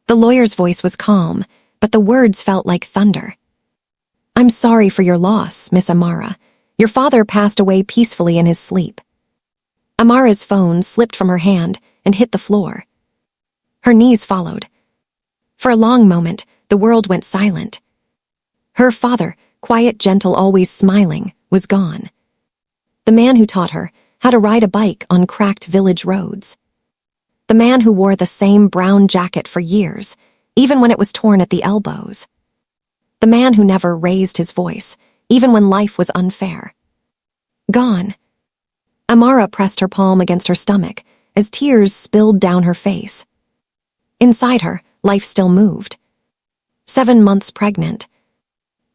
The lawyer's voice was calm, but the words felt like thunder. "I'm sorry for your loss, Miss Amara. Your father passed away peacefully in his sleep." Amara's phone slipped from her hand and hit the floor. Her knees followed. For a long moment, the world went silent. Her father, quiet, gentle, always smiling, was gone. The man who taught her how to ride a bike on cracked village roads. The man who wore the same brown jacket for years, even when it was torn at the elbows. The man who never raised his voice, even when life was unfair. Gone. Amara pressed her palm against her stomach as tears spilled down her face. Inside her, life still moved. 7 months pregnant.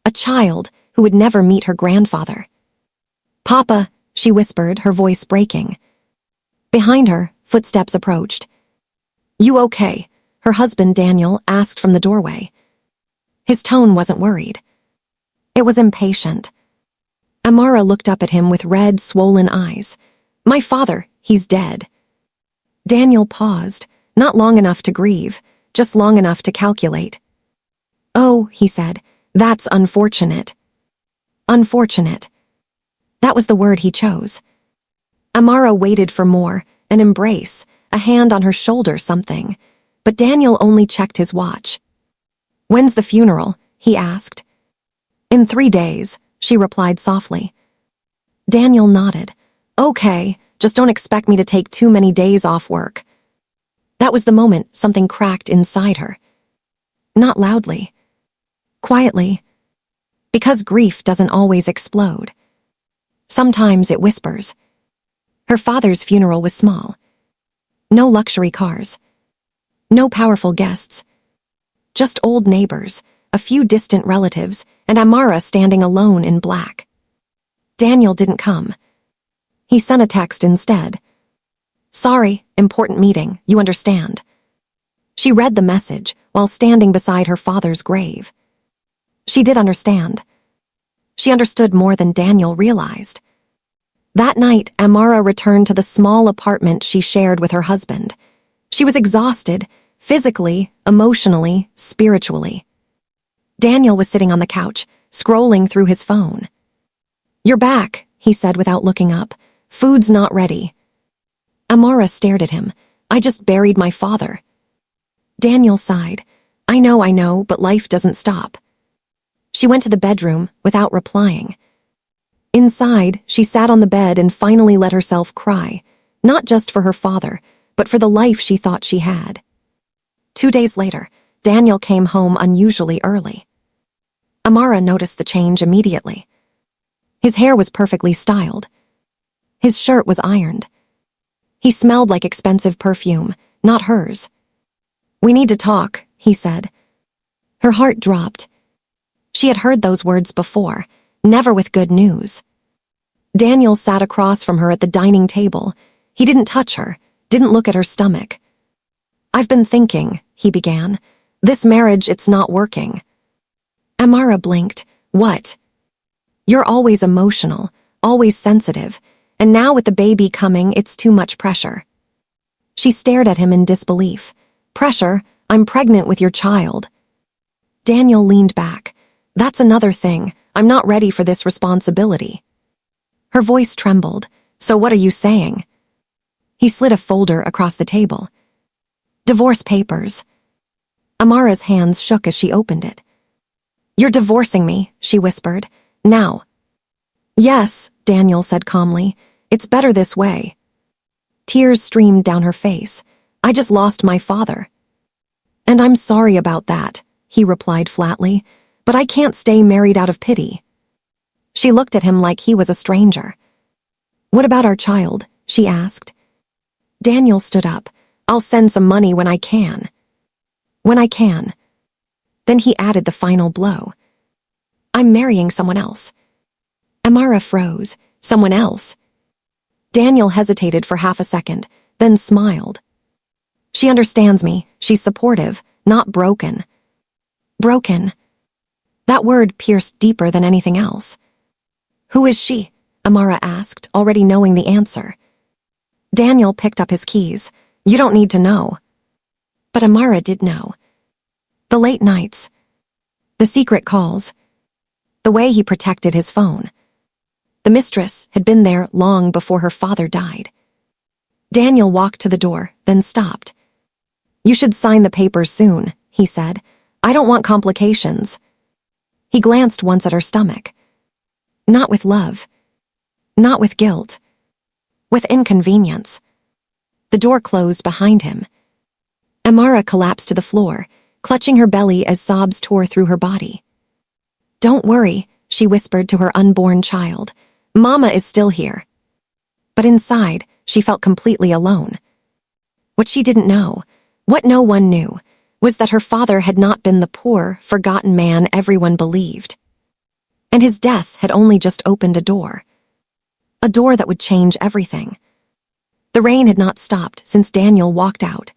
A child who would never meet her grandfather. "Papa," she whispered, her voice breaking. Behind her, footsteps approached. "You okay?" her husband Daniel asked from the doorway. His tone wasn't worried. It was impatient. Amara looked up at him with red, swollen eyes. "My father, he's dead." Daniel paused, not long enough to grieve, just long enough to calculate. "Oh," he said, "that's unfortunate." Unfortunate. That was the word he chose. Amara waited for more, an embrace, a hand on her shoulder, something. But Daniel only checked his watch. "When's the funeral?" he asked. "In 3 days," she replied softly. Daniel nodded. "Okay, just don't expect me to take too many days off work." That was the moment something cracked inside her. Not loudly. Quietly. Because grief doesn't always explode. Sometimes it whispers. Her father's funeral was small. No luxury cars. No powerful guests. Just old neighbors, a few distant relatives, and Amara standing alone in black. Daniel didn't come. He sent a text instead. "Sorry, important meeting, you understand." She read the message while standing beside her father's grave. She did understand. She understood more than Daniel realized. That night, Amara returned to the small apartment she shared with her husband. She was exhausted, physically, emotionally, spiritually. Daniel was sitting on the couch, scrolling through his phone. "You're back," he said without looking up. "Food's not ready." Amara stared at him. "I just buried my father." Daniel sighed. I know, but life doesn't stop." She went to the bedroom without replying. Inside, she sat on the bed and finally let herself cry, not just for her father, but for the life she thought she had. 2 days later, Daniel came home unusually early. Amara noticed the change immediately. His hair was perfectly styled. His shirt was ironed. He smelled like expensive perfume, not hers. "We need to talk," he said. Her heart dropped. She had heard those words before, never with good news. Daniel sat across from her at the dining table. He didn't touch her, didn't look at her stomach. "I've been thinking," he began. "This marriage, it's not working." Amara blinked. "What?" "You're always emotional, always sensitive, and now with the baby coming, it's too much pressure." She stared at him in disbelief. "Pressure? I'm pregnant with your child." Daniel leaned back. "That's another thing. I'm not ready for this responsibility." Her voice trembled. "So what are you saying?" He slid a folder across the table. "Divorce papers." Amara's hands shook as she opened it. "You're divorcing me," she whispered. "Now." "Yes," Daniel said calmly. "It's better this way." Tears streamed down her face. "I just lost my father." "And I'm sorry about that," he replied flatly. "But I can't stay married out of pity." She looked at him like he was a stranger. "What about our child?" she asked. Daniel stood up. "I'll send some money when I can." "When I can." Then he added the final blow. "I'm marrying someone else." Amara froze. "Someone else?" Daniel hesitated for half a second, then smiled. "She understands me. She's supportive, not broken." Broken. That word pierced deeper than anything else. "Who is she?" Amara asked, already knowing the answer. Daniel picked up his keys. "You don't need to know." But Amara did know. The late nights. The secret calls. The way he protected his phone. The mistress had been there long before her father died. Daniel walked to the door, then stopped. "You should sign the papers soon," he said. "I don't want complications." He glanced once at her stomach. Not with love. Not with guilt. With inconvenience. The door closed behind him. Amara collapsed to the floor, clutching her belly as sobs tore through her body. "Don't worry," she whispered to her unborn child. "Mama is still here." But inside, she felt completely alone. What she didn't know, what no one knew, was that her father had not been the poor, forgotten man everyone believed. And his death had only just opened a door that would change everything. The rain had not stopped since Daniel walked out.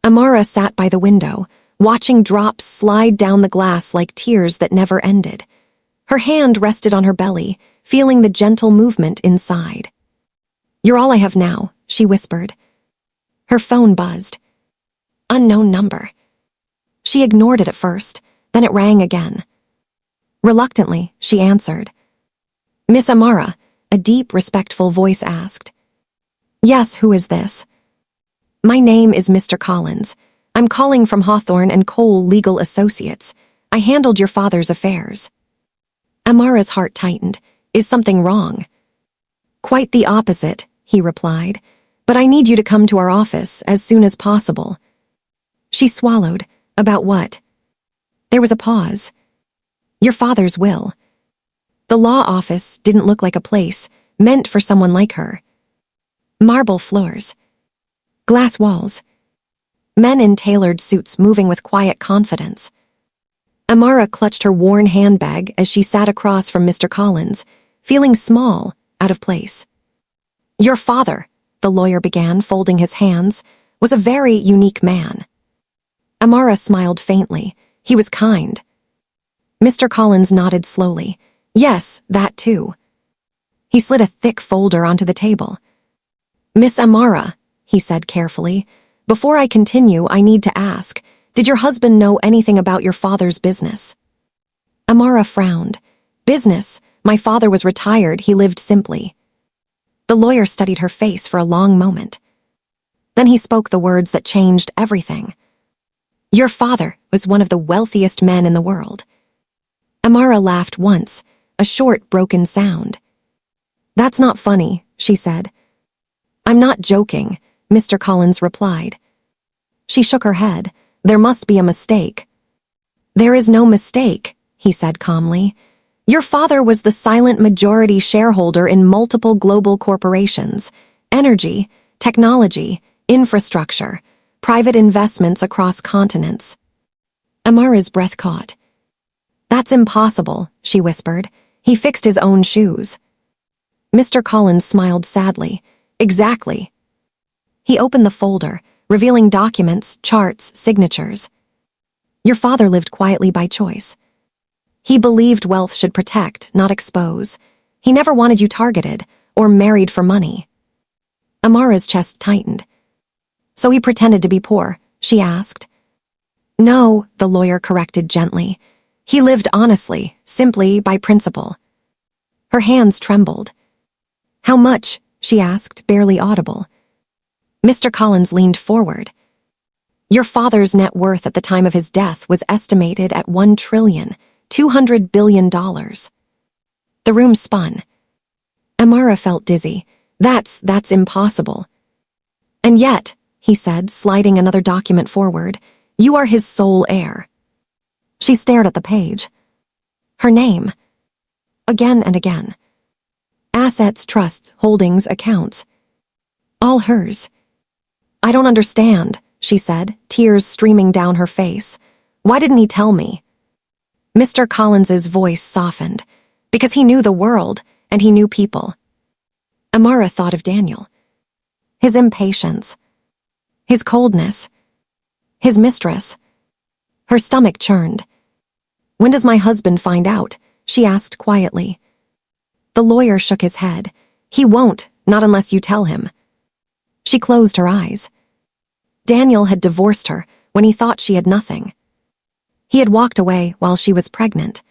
Amara sat by the window, watching drops slide down the glass like tears that never ended. Her hand rested on her belly, feeling the gentle movement inside. "You're all I have now," she whispered. Her phone buzzed. Unknown number. She ignored it at first, then it rang again. Reluctantly, she answered. "Miss Amara," a deep, respectful voice asked. "Yes, who is this?" "My name is Mr. Collins. I'm calling from Hawthorne and Cole Legal Associates. I handled your father's affairs." Amara's heart tightened. "Is something wrong?" "Quite the opposite," he replied. "But I need you to come to our office as soon as possible." She swallowed. "About what?" There was a pause. "Your father's will." The law office didn't look like a place meant for someone like her. Marble floors. Glass walls. Men in tailored suits moving with quiet confidence. Amara clutched her worn handbag as she sat across from Mr. Collins, feeling small, out of place. "Your father," the lawyer began, folding his hands, "was a very unique man." Amara smiled faintly. "He was kind." Mr. Collins nodded slowly. "Yes, that too." He slid a thick folder onto the table. "Miss Amara," he said carefully, "before I continue, I need to ask, did your husband know anything about your father's business?" Amara frowned. "Business? My father was retired, he lived simply." The lawyer studied her face for a long moment. Then he spoke the words that changed everything. "Your father was one of the wealthiest men in the world." Amara laughed once, a short, broken sound. "That's not funny," she said. "I'm not joking," Mr. Collins replied. She shook her head. "There must be a mistake." "There is no mistake," he said calmly. "Your father was the silent majority shareholder in multiple global corporations, energy, technology, infrastructure, private investments across continents." Amara's breath caught. "That's impossible," she whispered. "He fixed his own shoes." Mr. Collins smiled sadly. "Exactly." He opened the folder, revealing documents, charts, signatures. "Your father lived quietly by choice. He believed wealth should protect, not expose. He never wanted you targeted or married for money." Amara's chest tightened. "So he pretended to be poor?" she asked. "No," the lawyer corrected gently. "He lived honestly, simply by principle." Her hands trembled. "How much?" she asked, barely audible. Mr. Collins leaned forward. "Your father's net worth at the time of his death was estimated at $1,200 billion." The room spun. Amara felt dizzy. That's impossible." "And yet," he said, sliding another document forward, "you are his sole heir." She stared at the page. Her name. Again and again. Assets, trusts, holdings, accounts. All hers. "I don't understand," she said, tears streaming down her face. "Why didn't he tell me?" Mr. Collins's voice softened. "Because he knew the world, and he knew people." Amara thought of Daniel. His impatience. His coldness. His mistress. Her stomach churned. "When does my husband find out?" she asked quietly. The lawyer shook his head. "He won't, not unless you tell him." She closed her eyes. Daniel had divorced her when he thought she had nothing. He had walked away while she was pregnant.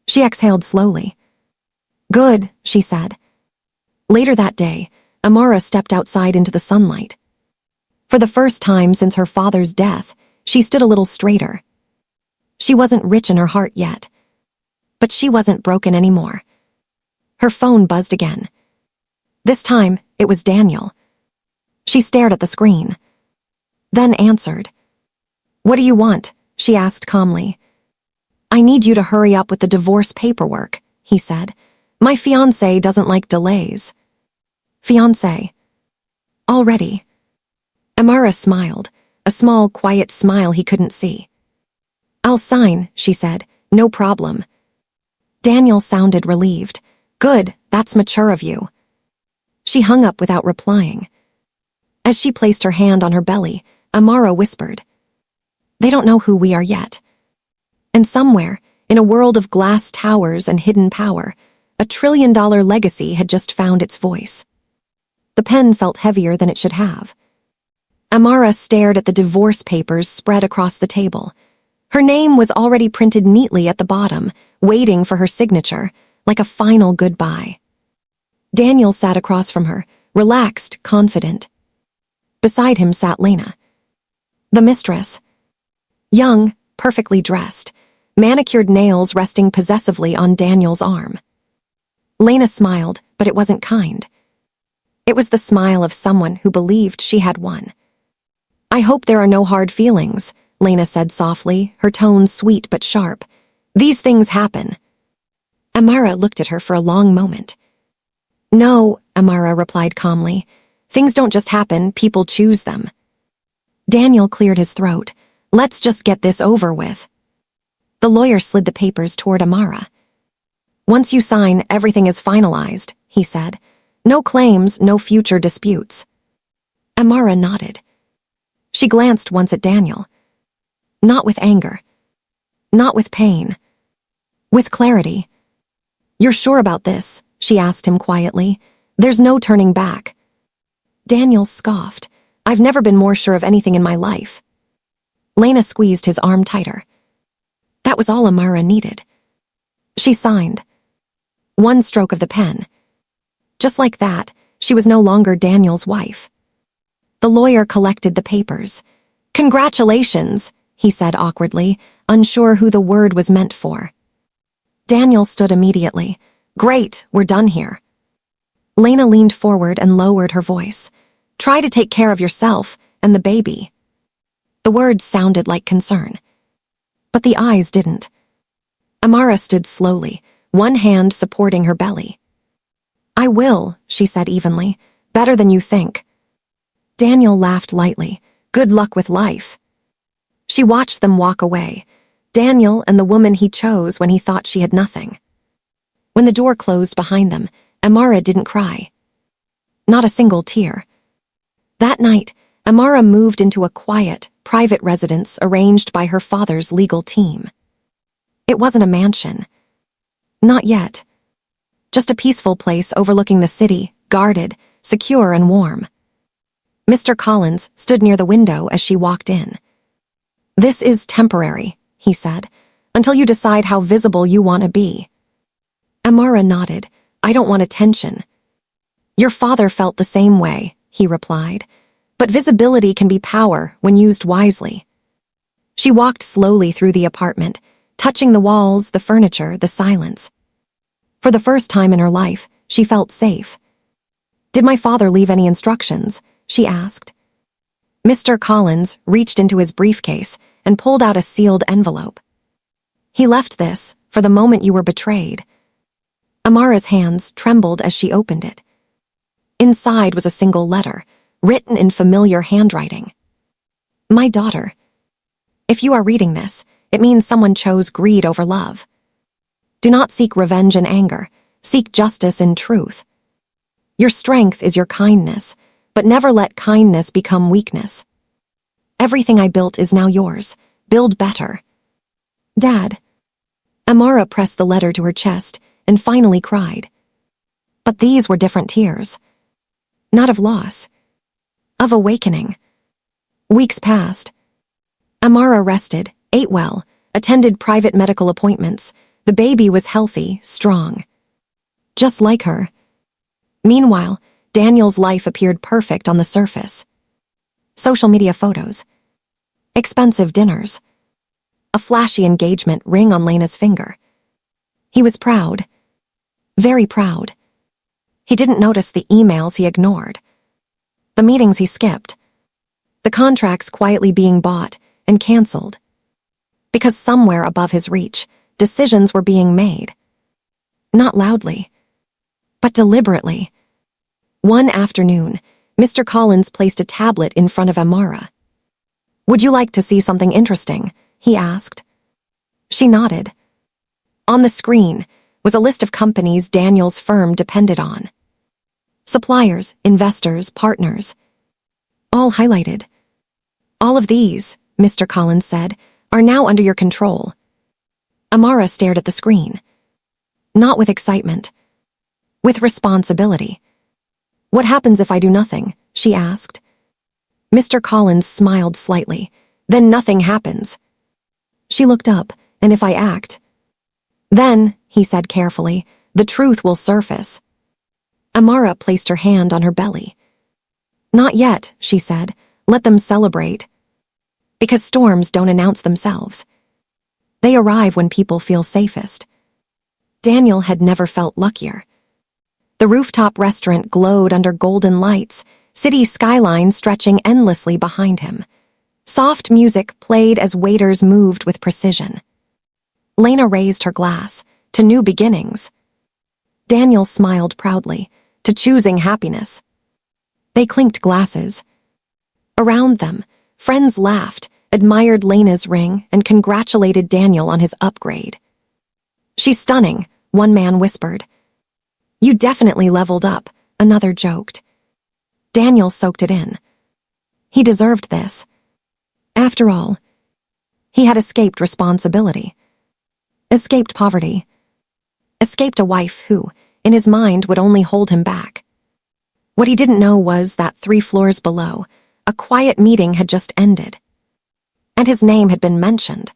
She exhaled slowly. "Good," she said. Later that day, Amara stepped outside into the sunlight. For the first time since her father's death, she stood a little straighter. She wasn't rich in her heart yet, but she wasn't broken anymore. Her phone buzzed again. This time, it was Daniel. She stared at the screen, then answered. "What do you want?" she asked calmly. "I need you to hurry up with the divorce paperwork," he said. "My fiancé doesn't like delays." "Fiancé? Already?" Amara smiled, a small, quiet smile he couldn't see. "I'll sign," she said. "No problem." Daniel sounded relieved. "Good, that's mature of you." She hung up without replying. As she placed her hand on her belly, Amara whispered, "They don't know who we are yet." And somewhere, in a world of glass towers and hidden power, $1 trillion legacy had just found its voice. The pen felt heavier than it should have. Amara stared at the divorce papers spread across the table. Her name was already printed neatly at the bottom, waiting for her signature, like a final goodbye. Daniel sat across from her, relaxed, confident. Beside him sat Lena, the mistress. Young, perfectly dressed, manicured nails resting possessively on Daniel's arm. Lena smiled, but it wasn't kind. It was the smile of someone who believed she had won. "I hope there are no hard feelings," Lena said softly, her tone sweet but sharp. "These things happen." Amara looked at her for a long moment. "No," Amara replied calmly. "Things don't just happen, people choose them." Daniel cleared his throat. "Let's just get this over with." The lawyer slid the papers toward Amara. "Once you sign, everything is finalized," he said. "No claims, no future disputes." Amara nodded. She glanced once at Daniel. Not with anger. Not with pain. With clarity. "You're sure about this?" she asked him quietly. "There's no turning back." Daniel scoffed. "I've never been more sure of anything in my life." Lena squeezed his arm tighter. That was all Amara needed. She signed. One stroke of the pen. Just like that, she was no longer Daniel's wife. The lawyer collected the papers. "Congratulations," he said awkwardly, unsure who the word was meant for. Daniel stood immediately. "Great, we're done here." Lena leaned forward and lowered her voice. "Try to take care of yourself and the baby." The words sounded like concern, but the eyes didn't. Amara stood slowly, one hand supporting her belly. "I will," she said evenly. "Better than you think." Daniel laughed lightly. "Good luck with life." She watched them walk away, Daniel and the woman he chose when he thought she had nothing. When the door closed behind them, Amara didn't cry. Not a single tear. That night, Amara moved into a quiet, private residence arranged by her father's legal team. It wasn't a mansion. Not yet. Just a peaceful place overlooking the city, guarded, secure and warm. Mr. Collins stood near the window as she walked in. "This is temporary," he said, "until you decide how visible you want to be." Amara nodded. "I don't want attention." "Your father felt the same way," he replied. "But visibility can be power when used wisely." She walked slowly through the apartment, touching the walls, the furniture, the silence. For the first time in her life, she felt safe. "Did my father leave any instructions?" she asked. Mr. Collins reached into his briefcase and pulled out a sealed envelope. "He left this for the moment you were betrayed." Amara's hands trembled as she opened it. Inside was a single letter, written in familiar handwriting. "My daughter. If you are reading this, it means someone chose greed over love. Do not seek revenge and anger. Seek justice and truth. Your strength is your kindness, but never let kindness become weakness. Everything I built is now yours. Build better." "Dad." Amara pressed the letter to her chest and finally cried. But these were different tears. Not of loss. Of awakening. Weeks passed. Amara rested, ate well, attended private medical appointments. The baby was healthy, strong. Just like her. Meanwhile, Daniel's life appeared perfect on the surface. Social media photos. Expensive dinners. A flashy engagement ring on Lena's finger. He was proud. Very proud. He didn't notice the emails he ignored. The meetings he skipped. The contracts quietly being bought and canceled. Because somewhere above his reach, decisions were being made. Not loudly, but deliberately. One afternoon, Mr. Collins placed a tablet in front of Amara. "Would you like to see something interesting?" he asked. She nodded. On the screen was a list of companies Daniel's firm depended on. Suppliers, investors, partners. All highlighted. "All of these," Mr. Collins said, "are now under your control." Amara stared at the screen. Not with excitement. With responsibility. "What happens if I do nothing?" she asked. Mr. Collins smiled slightly. "Then nothing happens." She looked up. "And if I act?" "Then," he said carefully, "the truth will surface." Amara placed her hand on her belly. "Not yet," she said. "Let them celebrate." Because storms don't announce themselves. They arrive when people feel safest. Daniel had never felt luckier. The rooftop restaurant glowed under golden lights, city skyline stretching endlessly behind him. Soft music played as waiters moved with precision. Lena raised her glass, to new beginnings. Daniel smiled proudly, to choosing happiness. They clinked glasses. Around them, friends laughed, admired Lena's ring, and congratulated Daniel on his upgrade. "She's stunning," one man whispered. "You definitely leveled up," another joked. Daniel soaked it in. He deserved this. After all, he had escaped responsibility. Escaped poverty. Escaped a wife who, in his mind, would only hold him back. What he didn't know was that 3 floors below, a quiet meeting had just ended. And his name had been mentioned.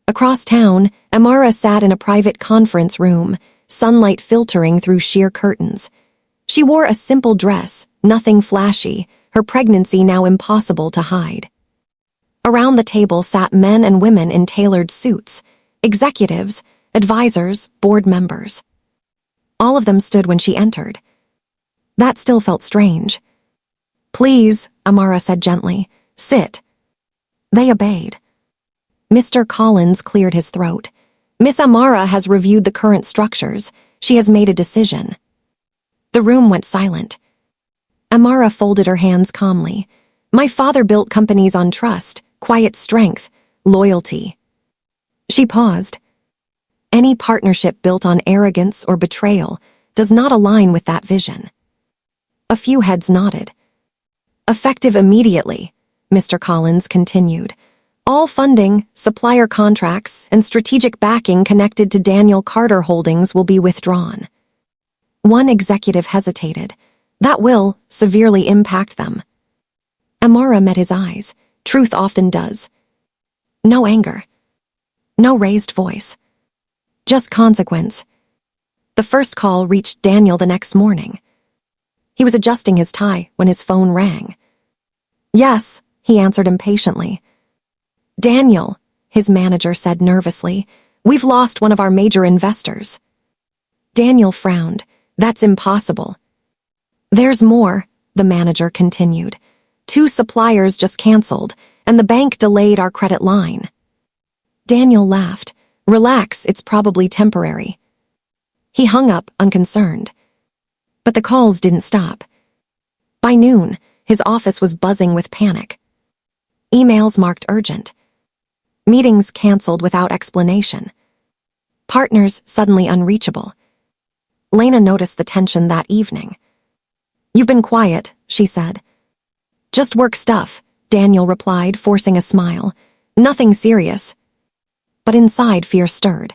Across town, Amara sat in a private conference room, sunlight filtering through sheer curtains. She wore a simple dress, nothing flashy, her pregnancy now impossible to hide. Around the table sat men and women in tailored suits, executives, advisors, board members. All of them stood when she entered. That still felt strange. "Please," Amara said gently, "sit." They obeyed. Mr. Collins cleared his throat. "Miss Amara has reviewed the current structures. She has made a decision." The room went silent. Amara folded her hands calmly. "My father built companies on trust, quiet strength, loyalty." She paused. Any partnership built on arrogance or betrayal does not align with that vision. A few heads nodded. "Effective immediately," Mr. Collins continued. "All funding, supplier contracts, and strategic backing connected to Daniel Carter Holdings will be withdrawn." One executive hesitated. "That will severely impact them." Amara met his eyes. Truth often does. No anger. No raised voice. Just consequence. The first call reached Daniel the next morning. He was adjusting his tie when his phone rang. "Yes," he answered impatiently. "Daniel," his manager said nervously, "we've lost one of our major investors." Daniel frowned. "That's impossible." "There's more," the manager continued. "2 suppliers just canceled, and the bank delayed our credit line." Daniel laughed. "Relax, it's probably temporary." He hung up, unconcerned. But the calls didn't stop. By noon, his office was buzzing with panic. Emails marked urgent. Meetings canceled without explanation. Partners suddenly unreachable. Lena noticed the tension that evening. "You've been quiet," she said. "Just work stuff," Daniel replied, forcing a smile. "Nothing serious." But inside, fear stirred.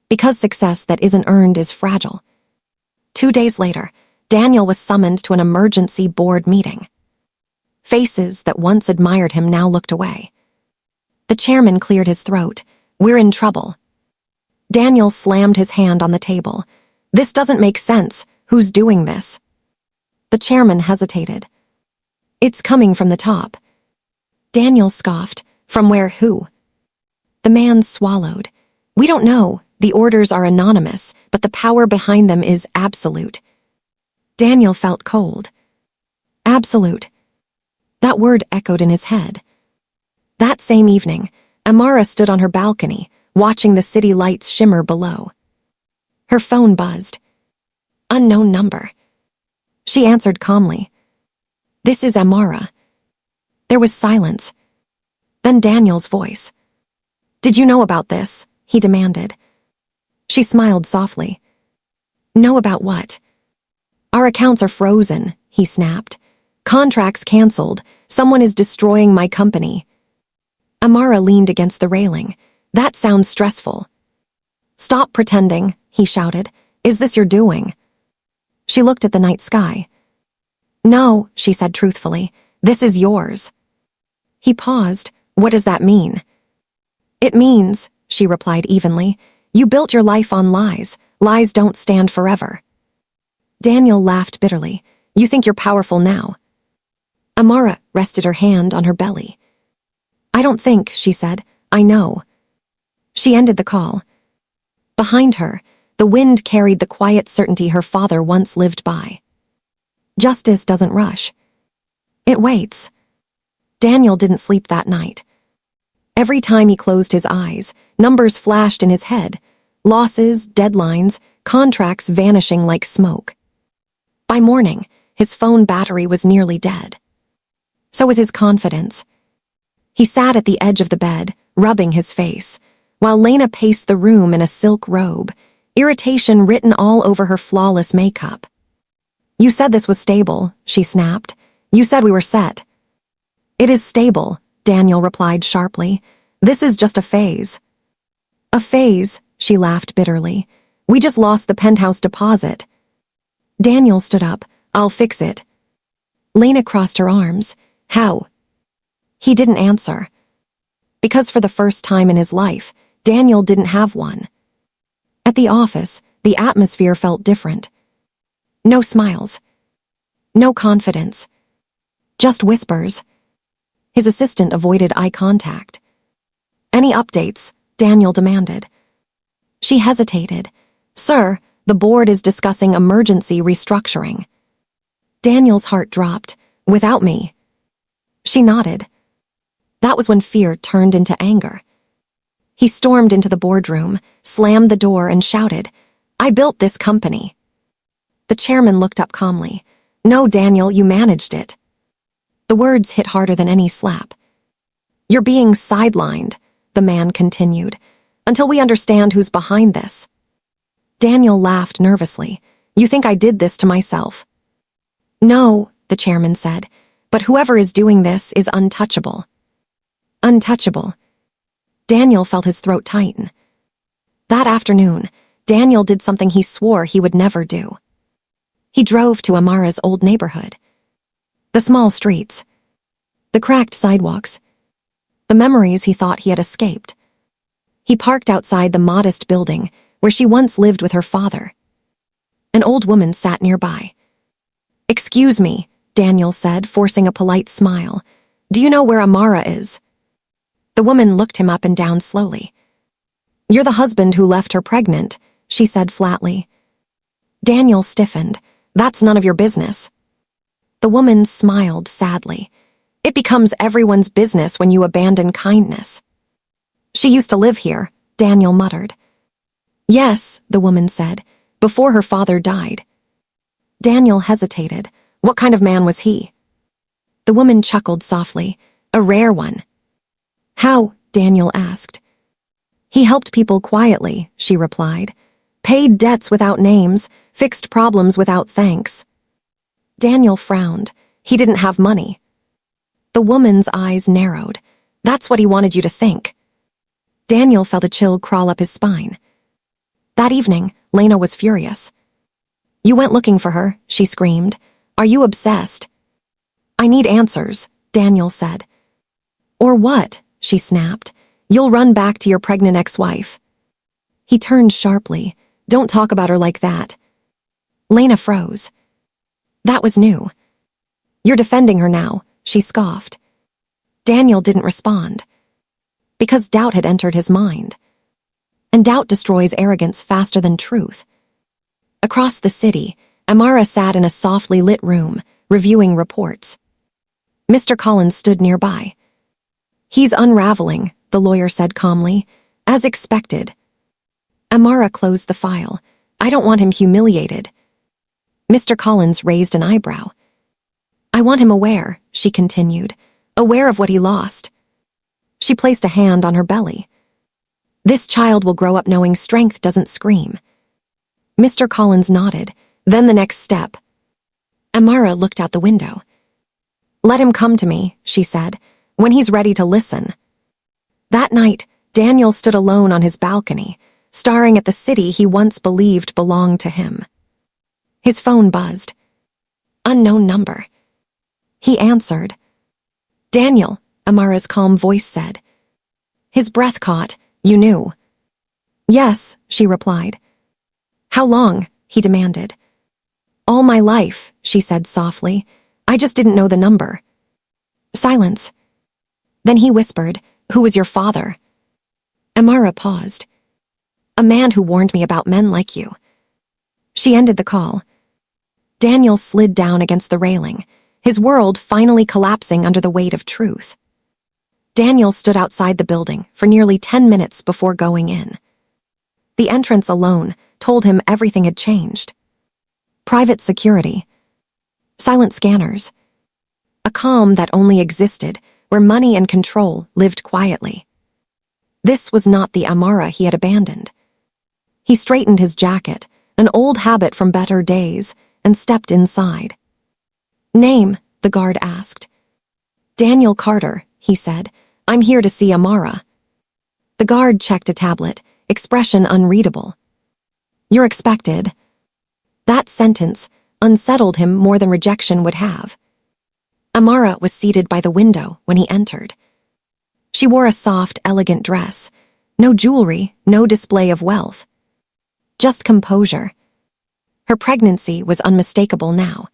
Because success that isn't earned is fragile. 2 days later, Daniel was summoned to an emergency board meeting. Faces that once admired him now looked away. The chairman cleared his throat. We're in trouble. Daniel slammed his hand on the table. This doesn't make sense. Who's doing this? The chairman hesitated. It's coming from the top. Daniel scoffed. From where? Who? The man swallowed. We don't know. The orders are anonymous, but the power behind them is absolute. Daniel felt cold. Absolute. That word echoed in his head. That same evening, Amara stood on her balcony, watching the city lights shimmer below. Her phone buzzed. Unknown number. She answered calmly. This is Amara. There was silence. Then Daniel's voice. Did you know about this? He demanded. She smiled softly. Know about what? Our accounts are frozen, he snapped. Contracts canceled. Someone is destroying my company. Amara leaned against the railing. That sounds stressful. Stop pretending, he shouted. Is this your doing? She looked at the night sky. No, she said truthfully. This is yours. He paused. What does that mean? It means, she replied evenly, you built your life on lies. Lies don't stand forever. Daniel laughed bitterly. You think you're powerful now. Amara rested her hand on her belly. I don't think, she said. I know. She ended the call. Behind her, the wind carried the quiet certainty her father once lived by. Justice doesn't rush. It waits. Daniel didn't sleep that night. Every time he closed his eyes, numbers flashed in his head. Losses, deadlines, contracts vanishing like smoke. By morning, his phone battery was nearly dead. So was his confidence. He sat at the edge of the bed, rubbing his face, while Lena paced the room in a silk robe, irritation written all over her flawless makeup. You said this was stable, she snapped. You said we were set. It is stable, Daniel replied sharply. This is just a phase. A phase, she laughed bitterly. We just lost the penthouse deposit. Daniel stood up. I'll fix it. Lena crossed her arms. How? He didn't answer. Because for the first time in his life, Daniel didn't have one. At the office, the atmosphere felt different. No smiles. No confidence. Just whispers. His assistant avoided eye contact. Any updates? Daniel demanded. She hesitated. Sir, the board is discussing emergency restructuring. Daniel's heart dropped. Without me. She nodded. That was when fear turned into anger. He stormed into the boardroom, slammed the door, and shouted, I built this company. The chairman looked up calmly. No, Daniel, you managed it. The words hit harder than any slap. You're being sidelined, the man continued, until we understand who's behind this. Daniel laughed nervously. You think I did this to myself? No, the chairman said, but whoever is doing this is untouchable. Untouchable. Daniel felt his throat tighten. That afternoon, Daniel did something he swore he would never do. He drove to Amara's old neighborhood. The small streets. The cracked sidewalks. The memories he thought he had escaped. He parked outside the modest building where she once lived with her father. An old woman sat nearby. Excuse me, Daniel said, forcing a polite smile. Do you know where Amara is? The woman looked him up and down slowly. You're the husband who left her pregnant, she said flatly. Daniel stiffened. That's none of your business. The woman smiled sadly. It becomes everyone's business when you abandon kindness. She used to live here, Daniel muttered. Yes, the woman said, before her father died. Daniel hesitated. What kind of man was he? The woman chuckled softly. A rare one. How? Daniel asked. He helped people quietly, she replied. Paid debts without names, fixed problems without thanks. Daniel frowned. He didn't have money. The woman's eyes narrowed. That's what he wanted you to think. Daniel felt a chill crawl up his spine. That evening, Lena was furious. You went looking for her, she screamed. Are you obsessed? I need answers, Daniel said. Or what? she snapped. You'll run back to your pregnant ex-wife. He turned sharply. Don't talk about her like that. Lena froze. That was new. You're defending her now, she scoffed. Daniel didn't respond. Because doubt had entered his mind. And doubt destroys arrogance faster than truth. Across the city, Amara sat in a softly lit room, reviewing reports. Mr. Collins stood nearby. He's unraveling, the lawyer said calmly, as expected. Amara closed the file. I don't want him humiliated. Mr. Collins raised an eyebrow. I want him aware, she continued, aware of what he lost. She placed a hand on her belly. This child will grow up knowing strength doesn't scream. Mr. Collins nodded, then the next step. Amara looked out the window. Let him come to me, she said, when he's ready to listen. That night, Daniel stood alone on his balcony, staring at the city he once believed belonged to him. His phone buzzed. Unknown number. He answered. Daniel, Amara's calm voice said. His breath caught. You knew. Yes, she replied. How long? He demanded. All my life, she said softly. I just didn't know the number. Silence. Then he whispered, Who was your father? Amara paused. A man who warned me about men like you. She ended the call. Daniel slid down against the railing, his world finally collapsing under the weight of truth. Daniel stood outside the building for nearly 10 minutes before going in. The entrance alone told him everything had changed. Private security. Silent scanners. A calm that only existed where money and control lived quietly. This was not the Amara he had abandoned. He straightened his jacket, an old habit from better days, and stepped inside. Name, the guard asked. Daniel Carter, he said. I'm here to see Amara. The guard checked a tablet, expression unreadable. You're expected. That sentence unsettled him more than rejection would have. Amara was seated by the window when he entered. She wore a soft, elegant dress. No jewelry, no display of wealth. Just composure. Her pregnancy was unmistakable now.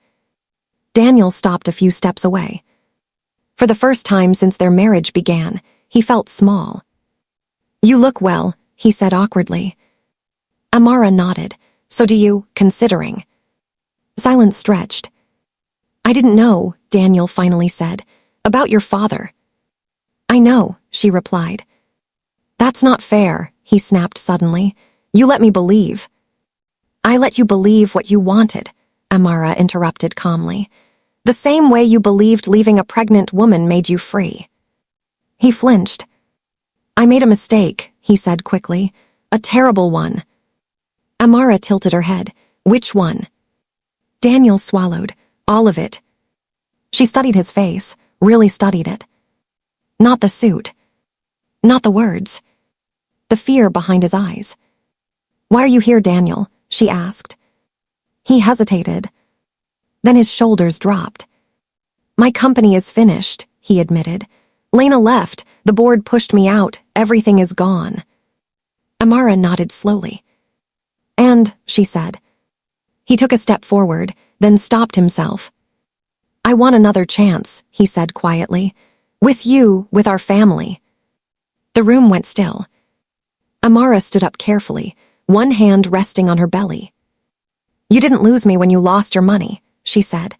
Daniel stopped a few steps away. For the first time since their marriage began, he felt small. You look well, he said awkwardly. Amara nodded. So do you, considering? Silence stretched. I didn't know, Daniel finally said, about your father. I know, she replied. That's not fair, he snapped suddenly. You let me believe. I let you believe what you wanted, Amara interrupted calmly. The same way you believed leaving a pregnant woman made you free. He flinched. I made a mistake, he said quickly. A terrible one. Amara tilted her head. Which one? Daniel swallowed. All of it. She studied his face, really studied it. Not the suit. Not the words. The fear behind his eyes. Why are you here, Daniel? She asked. He hesitated. Then his shoulders dropped. My company is finished, he admitted. Lena left, the board pushed me out, everything is gone. Amara nodded slowly. And, she said. He took a step forward, then stopped himself. I want another chance, he said quietly. With you, with our family. The room went still. Amara stood up carefully, one hand resting on her belly. You didn't lose me when you lost your money, she said.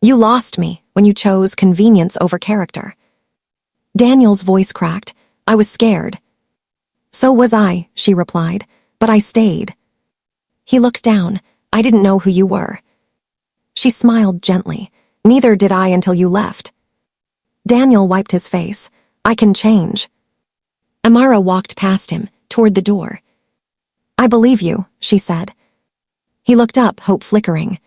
You lost me when you chose convenience over character. Daniel's voice cracked. I was scared. So was I, she replied, but I stayed. He looked down. I didn't know who you were. She smiled gently. Neither did I until you left. Daniel wiped his face. I can change. Amara walked past him, toward the door. I believe you, she said. He looked up, hope flickering.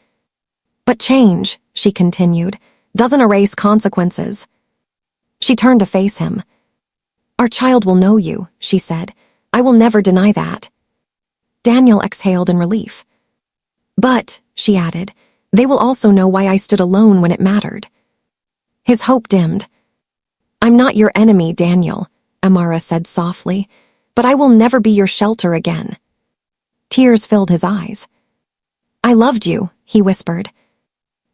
But change, she continued, doesn't erase consequences. She turned to face him. Our child will know you, she said. I will never deny that. Daniel exhaled in relief. But, she added, they will also know why I stood alone when it mattered. His hope dimmed. I'm not your enemy, Daniel, Amara said softly, but I will never be your shelter again. Tears filled his eyes. I loved you, he whispered.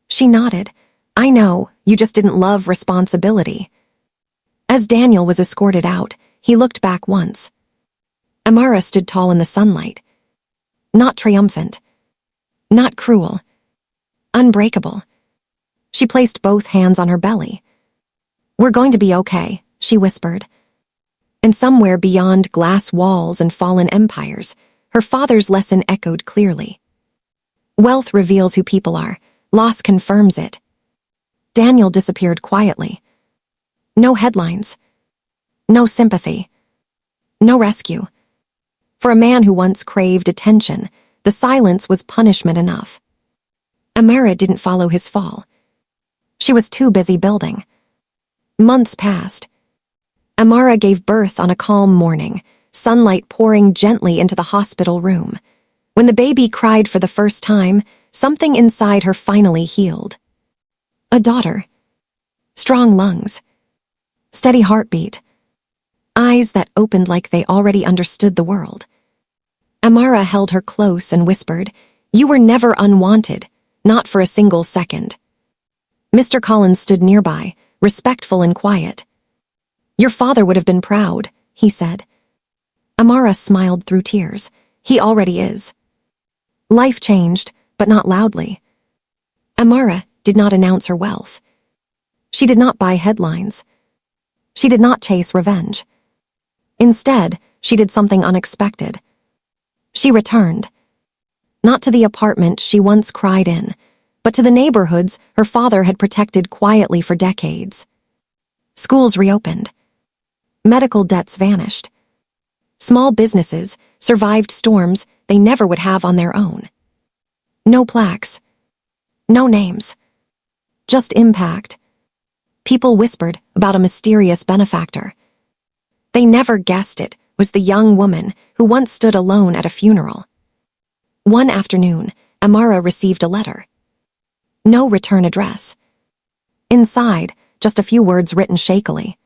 She nodded. I know, you just didn't love responsibility. As Daniel was escorted out, he looked back once. Amara stood tall in the sunlight. Not triumphant. Not cruel. Unbreakable. She placed both hands on her belly. We're going to be okay, she whispered. And somewhere beyond glass walls and fallen empires, her father's lesson echoed clearly. Wealth reveals who people are. Loss confirms it. Daniel disappeared quietly. No headlines. No sympathy. No rescue. For a man who once craved attention, the silence was punishment enough. Amara didn't follow his fall. She was too busy building. Months passed. Amara gave birth on a calm morning, sunlight pouring gently into the hospital room. When the baby cried for the first time, something inside her finally healed. A daughter. Strong lungs. Steady heartbeat. Eyes that opened like they already understood the world. Amara held her close and whispered, You were never unwanted, not for a single second. Mr. Collins stood nearby, respectful and quiet. Your father would have been proud, he said. Amara smiled through tears. He already is. Life changed, but not loudly. Amara did not announce her wealth. She did not buy headlines. She did not chase revenge. Instead, she did something unexpected. She returned. Not to the apartment she once cried in, but to the neighborhoods her father had protected quietly for decades. Schools reopened. Medical debts vanished. Small businesses survived storms they never would have on their own. No plaques. No names. Just impact. People whispered about a mysterious benefactor. They never guessed it was the young woman who once stood alone at a funeral. One afternoon, Amara received a letter. No return address. Inside, just a few words written shakily.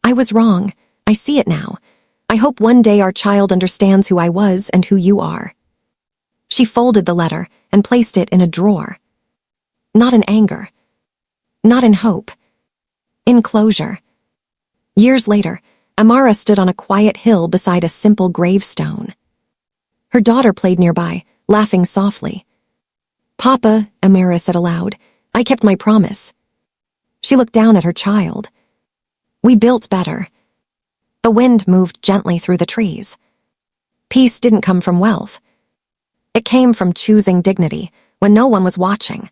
I was wrong. I see it now. I hope one day our child understands who I was and who you are. She folded the letter and placed it in a drawer. Not in anger. Not in hope. In closure. Years later, Amara stood on a quiet hill beside a simple gravestone. Her daughter played nearby, laughing softly. Papa, Amara said aloud, I kept my promise. She looked down at her child. We built better. The wind moved gently through the trees. Peace didn't come from wealth. It came from choosing dignity when no one was watching.